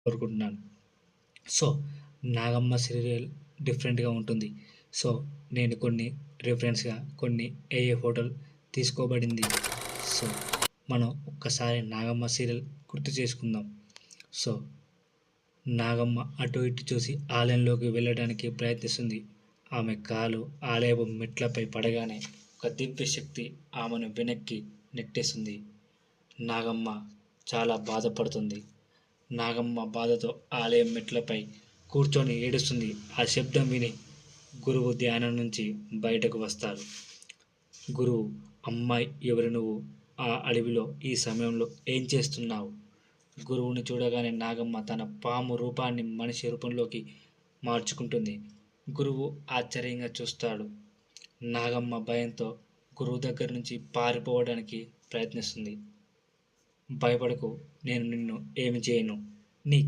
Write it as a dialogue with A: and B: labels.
A: కోరుకుంటున్నాను. So, 'Nagamma' serial డిఫరెంట్‌గా ఉంటుంది. సో, నేను కొన్ని రిఫరెన్స్‌గా కొన్ని ఏఏ ఫోటోలు తీసుకోబడింది. సో, మనం ఒక్కసారి 'నాగమ్మ' సీరియల్ గుర్తు చేసుకుందాం. సో, నాగమ్మ అటు ఇటు చూసి ఆలయంలోకి వెళ్ళడానికి ప్రయత్నిస్తుంది. ఆమె కాలు ఆలయపు మెట్లపై పడగానే ఒక దివ్య శక్తి ఆమెను వెనక్కి నెట్టేస్తుంది. నాగమ్మ చాలా బాధపడుతుంది. నాగమ్మ బాధతో ఆలయం మెట్లపై కూర్చొని ఏడుస్తుంది. ఆ శబ్దం విని గురువు ధ్యానం నుంచి బయటకు వస్తారు. గురువు, అమ్మాయి ఎవరు నువ్వు? ఆ అడవిలో ఈ సమయంలో ఏం చేస్తున్నావు? గురువుని చూడగానే నాగమ్మ తన పాము రూపాన్ని మనిషి రూపంలోకి మార్చుకుంటుంది. గురువు ఆశ్చర్యంగా చూస్తాడు. నాగమ్మ భయంతో గురువు దగ్గర నుంచి పారిపోవడానికి ప్రయత్నిస్తుంది. భయపడకు, నేను నిన్ను ఏమి చేయను. నీ